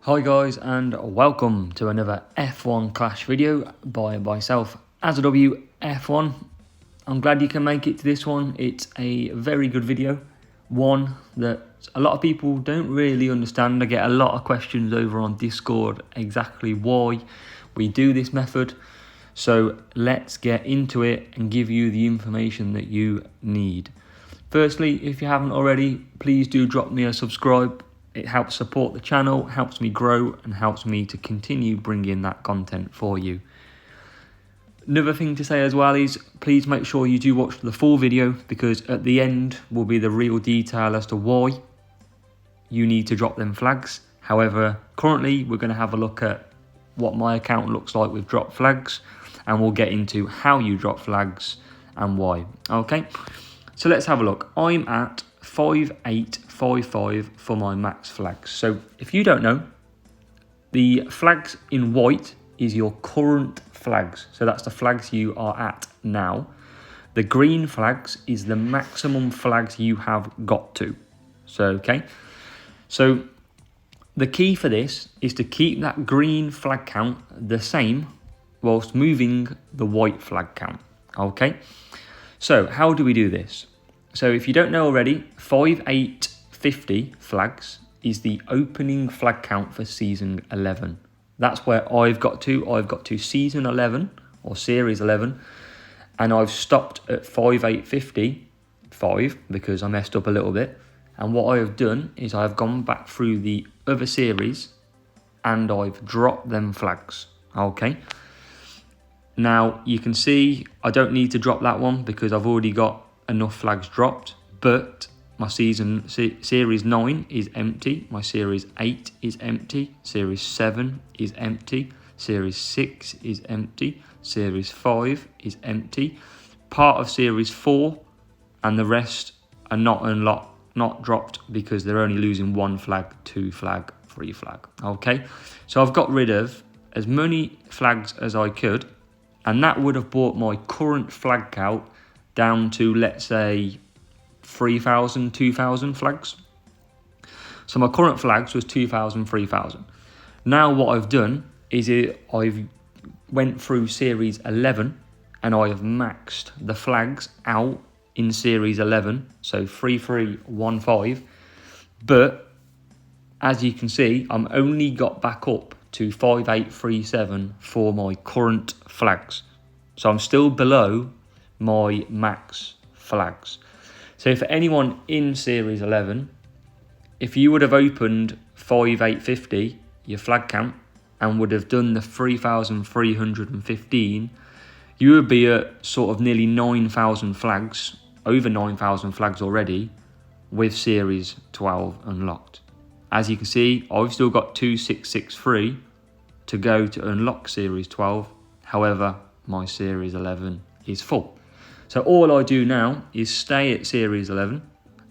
Hi guys, and welcome to another F1 Clash video by myself, AzaW F1. I'm glad you can make it to this one. It's a very good video, one that a lot of people don't really understand. I get a lot of questions over on Discord exactly why we do this method. So let's get into it and give you the information that you need. Firstly, if you haven't already, please do drop me a subscribe. It helps support the channel, helps me grow, and helps me to continue bringing that content for you. Another thing to say as well is, please make sure you do watch the full video, because at the end will be the real detail as to why you need to drop them flags. However, currently we're going to have a look at what my account looks like with drop flags, and we'll get into how you drop flags and why. Okay, so let's have a look. I'm at 5855 for my max flags. So if you don't know, the flags in white is your current flags. So that's the flags you are at now. The green flags is the maximum flags you have got to. So the key for this is to keep that green flag count the same whilst moving the white flag count. Okay, so how do we do this? So if you don't know already, 5850 flags is the opening flag count for season 11. That's where I've got to. I've got to season 11 or series 11, and I've stopped at 5855 because I messed up a little bit. And what I have done is I've gone back through the other series and I've dropped them flags. Okay. Now you can see I don't need to drop that one because I've already got enough flags dropped, but my series 9 is empty, my series 8 is empty, series 7 is empty, series 6 is empty, series 5 is empty, part of series 4, and the rest are not unlocked, not dropped, because they're only losing 1 flag, 2 flag, 3 flag. Okay, so I've got rid of as many flags as I could, and that would have brought my current flag count down to, let's say, 3,000, 2,000 flags. So my current flags was 2,000, 3,000. Now what I've done is I've went through series 11 and I have maxed the flags out in series 11, so 3315. But as you can see, I'm only got back up to 5837 for my current flags. So I'm still below my max flags. So for anyone in series 11, if you would have opened 5850, your flag count, and would have done the 3,315, you would be at sort of nearly 9,000 flags, over 9,000 flags already, with series 12 unlocked. As you can see, I've still got 2663 to go to unlock series 12. However, my series 11 is full. So all I do now is stay at series 11,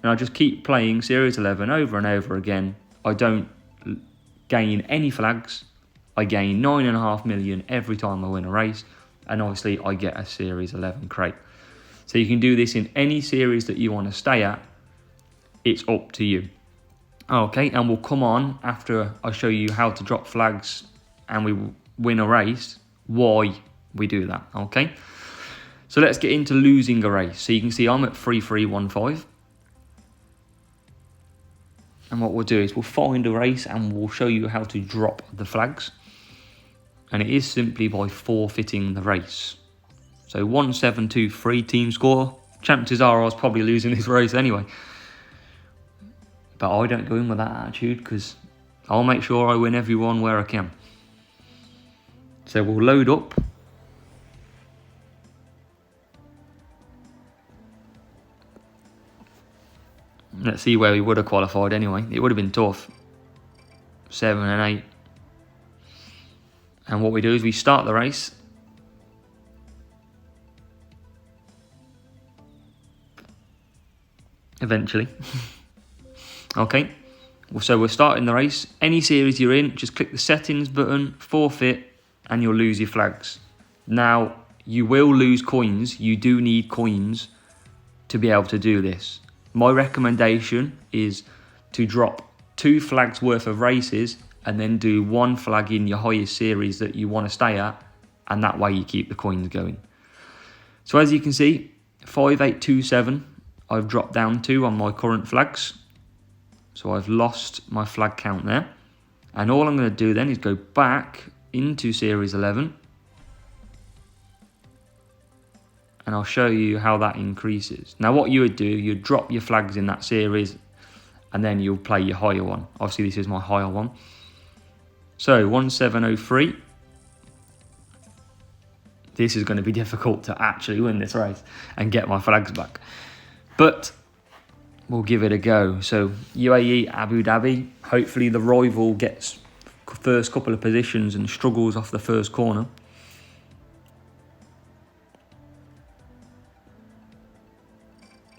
and I just keep playing series 11 over and over again. I don't gain any flags. I gain 9.5 million every time I win a race, and obviously I get a series 11 crate. So you can do this in any series that you want to stay at. It's up to you. Okay, and we'll come on after I show you how to drop flags and we win a race, why we do that. Okay, so let's get into losing a race. So you can see I'm at 3315. And what we'll do is we'll find a race and we'll show you how to drop the flags. And it is simply by forfeiting the race. So 1723 team score. Chances are I was probably losing this race anyway. But I don't go in with that attitude, because I'll make sure I win everyone where I can. So we'll load up. Let's see where we would have qualified anyway. It would have been tough. 7 and 8. And what we do is we start the race. Eventually. Okay. So we're starting the race. Any series you're in, just click the settings button, forfeit, and you'll lose your flags. Now, you will lose coins. You do need coins to be able to do this. My recommendation is to drop 2 flags worth of races and then do one flag in your highest series that you want to stay at, and that way you keep the coins going. So as you can see, 5827 I've dropped down to on my current flags. So I've lost my flag count there. And all I'm going to do then is go back into series 11. And I'll show you how that increases. Now what you would do, you'd drop your flags in that series and then you'll play your higher one. Obviously this is my higher one. So 1703. This is going to be difficult to actually win this race and get my flags back. But we'll give it a go. So UAE, Abu Dhabi. Hopefully the rival gets first couple of positions and struggles off the first corner.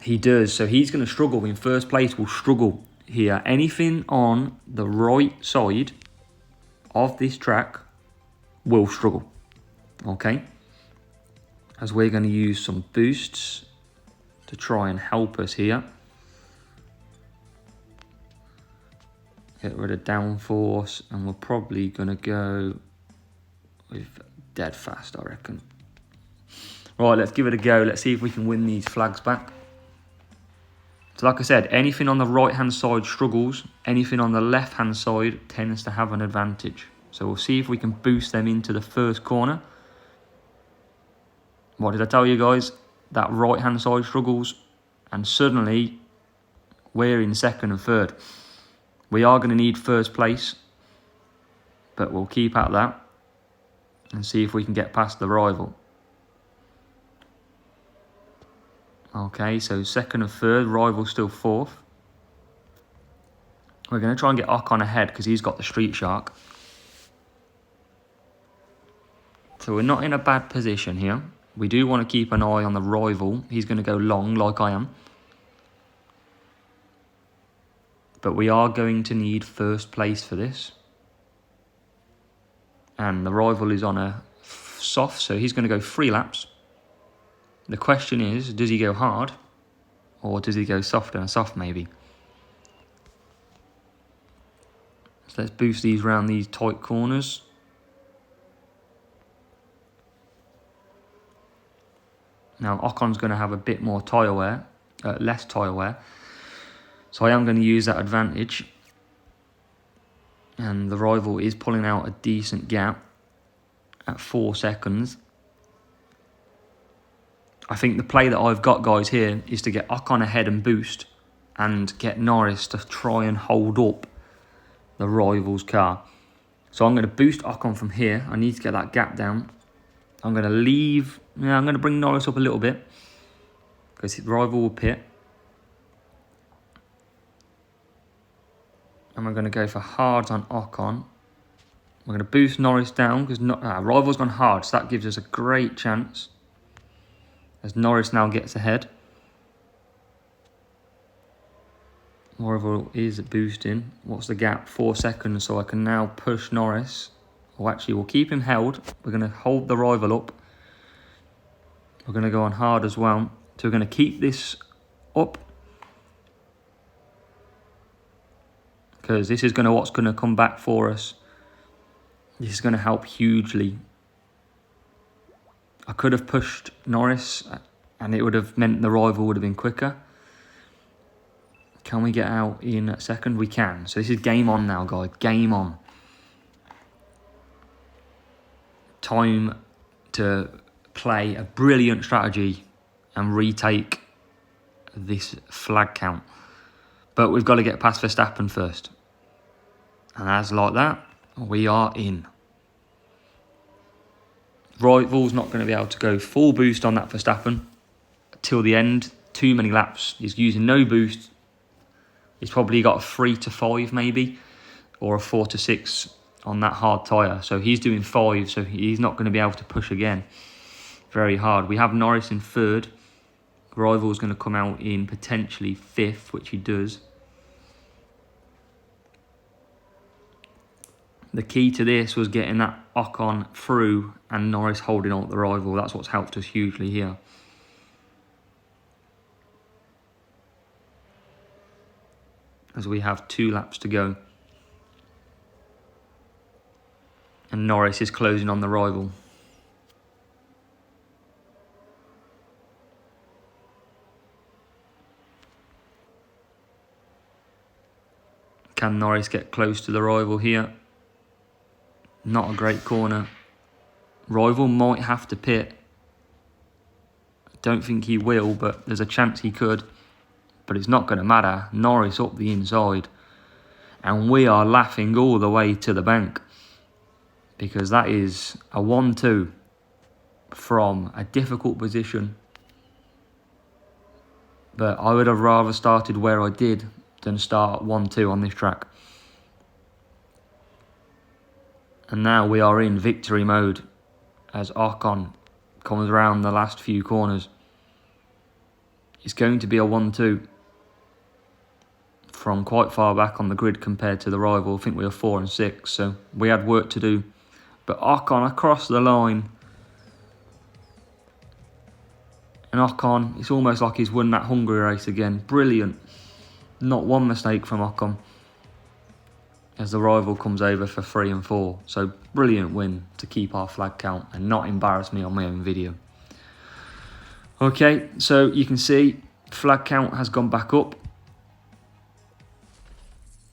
He does. So he's going to struggle. In first place will struggle here. Anything on the right side of this track will struggle. Okay. As we're going to use some boosts to try and help us here. Get rid of downforce, and we're probably going to go with dead fast, I reckon. Right, let's give it a go. Let's see if we can win these flags back. So like I said, anything on the right-hand side struggles. Anything on the left-hand side tends to have an advantage. So we'll see if we can boost them into the first corner. What did I tell you guys? That right-hand side struggles, and suddenly we're in second and third. We are going to need first place, but we'll keep at that and see if we can get past the rival. Okay, so second and third, rival still fourth. We're going to try and get Ocon ahead because he's got the Street Shark. So we're not in a bad position here. We do want to keep an eye on the rival. He's going to go long like I am. But we are going to need first place for this. And the rival is on a soft, so he's going to go 3 laps. The question is, does he go hard? Or does he go soft and a soft maybe? So let's boost these around these tight corners. Now Ocon's going to have a bit more tyre wear, less tyre wear. So I am going to use that advantage. And the rival is pulling out a decent gap at 4 seconds. I think the play that I've got, guys, here is to get Ocon ahead and boost and get Norris to try and hold up the rival's car. So I'm going to boost Ocon from here. I need to get that gap down. I'm going to leave... Yeah, I'm going to bring Norris up a little bit because the rival will pit. And we're going to go for hards on Ocon. We're going to boost Norris down because rival's gone hard, so that gives us a great chance as Norris now gets ahead. Rival is boosting. What's the gap? 4 seconds, so I can now push Norris. Or actually, we'll keep him held. We're going to hold the rival up. We're going to go on hard as well. So we're going to keep this up. Because this is what's going to come back for us. This is going to help hugely. I could have pushed Norris and it would have meant the rival would have been quicker. Can we get out in a second? We can. So this is game on now, guys. Game on. Time to play a brilliant strategy and retake this flag count. But we've got to get past Verstappen first. And as like that, we are in. Rival's not going to be able to go full boost on that Verstappen till the end. Too many laps. He's using no boost. He's probably got a 3 to 5 maybe, or a 4 to 6 on that hard tyre. So he's doing 5, so he's not going to be able to push again very hard. We have Norris in 3rd. Rival's going to come out in potentially 5th, which he does. The key to this was getting that Ocon through and Norris holding on the rival. That's what's helped us hugely here. As we have 2 laps to go. And Norris is closing on the rival. Can Norris get close to the rival here? Not a great corner. Rival might have to pit. I don't think he will, but there's a chance he could. But it's not going to matter. Norris up the inside. And we are laughing all the way to the bank. Because that is a 1-2 from a difficult position. But I would have rather started where I did than start 1-2 on this track. And now we are in victory mode as Ocon comes around the last few corners. It's going to be a 1-2 from quite far back on the grid compared to the rival. I think we were 4 and 6, so we had work to do. But Ocon across the line. And Ocon, it's almost like he's won that Hungary race again. Brilliant. Not one mistake from Ocon. As the rival comes over for 3 and 4. So brilliant win to keep our flag count and not embarrass me on my own video. Okay, so you can see flag count has gone back up.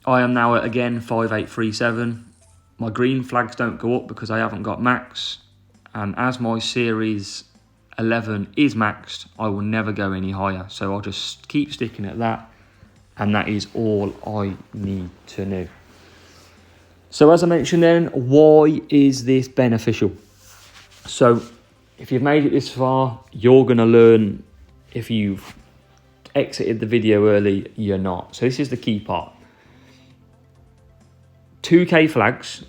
I am now at, again, 5837. My green flags don't go up because I haven't got max. And as my series 11 is maxed, I will never go any higher. So I'll just keep sticking at that. And that is all I need to know. So as I mentioned then, why is this beneficial? So if you've made it this far, you're going to learn. If you've exited the video early, you're not. So this is the key part. 2k flags.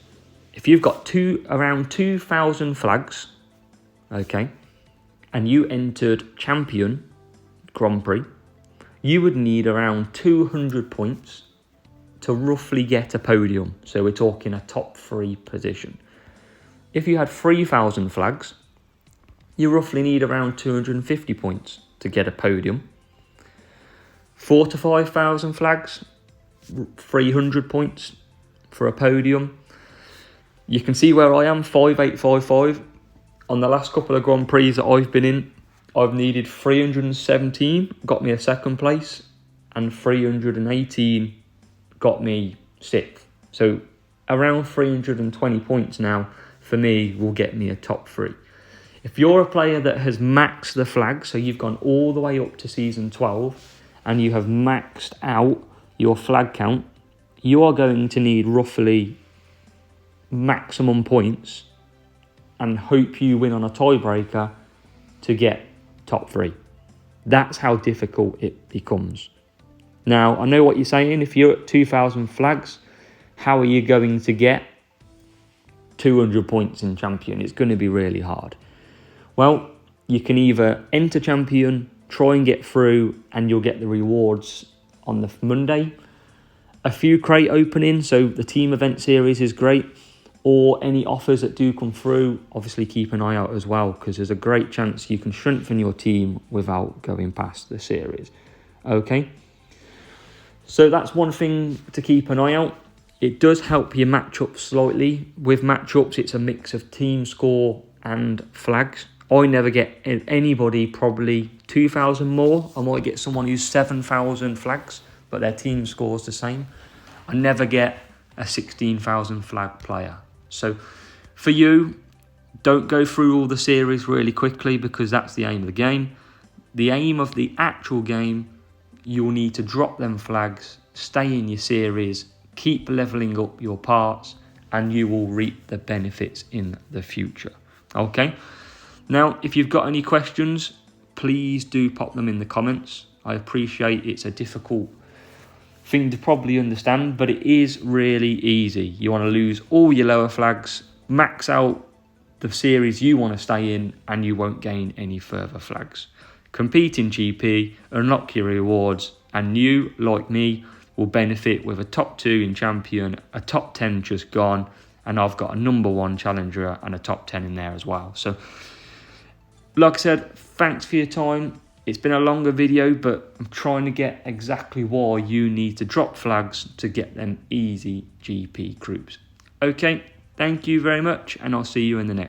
If you've got around 2,000 flags, okay, and you entered Champion Grand Prix, you would need around 200 points to roughly get a podium. So we're talking a top 3 position. If you had 3,000 flags, you roughly need around 250 points to get a podium. 4,000 to 5,000 flags, 300 points for a podium. You can see where I am, 5855. On the last couple of Grand Prix that I've been in, I've needed 317, got me a 2nd place, and 318 got me 6th. So around 320 points now for me will get me a top 3. If you're a player that has maxed the flag, so you've gone all the way up to season 12 and you have maxed out your flag count, you are going to need roughly maximum points and hope you win on a tiebreaker to get top 3. That's how difficult it becomes. Now, I know what you're saying. If you're at 2,000 flags, how are you going to get 200 points in Champion? It's going to be really hard. Well, you can either enter Champion, try and get through, and you'll get the rewards on the Monday. A few crate opening, so the team event series is great. Or any offers that do come through, obviously keep an eye out as well, because there's a great chance you can strengthen your team without going past the series. Okay? So that's one thing to keep an eye out. It does help your matchup slightly. With matchups, it's a mix of team score and flags. I never get anybody probably 2,000 more. I might get someone who's 7,000 flags, but their team score's the same. I never get a 16,000 flag player. So for you, don't go through all the series really quickly because that's the aim of the game. The aim of the actual game, you'll need to drop them flags, stay in your series, keep leveling up your parts, and you will reap the benefits in the future. Okay? Now, if you've got any questions, please do pop them in the comments. I appreciate it's a difficult thing to probably understand, but it is really easy. You want to lose all your lower flags, max out the series you want to stay in, and you won't gain any further flags. Compete in GP, unlock your rewards, and you, like me, will benefit with a top 2 in Champion, a top 10 just gone, and I've got a number 1 challenger and a top 10 in there as well. So, like I said, thanks for your time. It's been a longer video, but I'm trying to get exactly why you need to drop flags to get them easy GP groups. Okay, Thank you very much, and I'll see you in the next.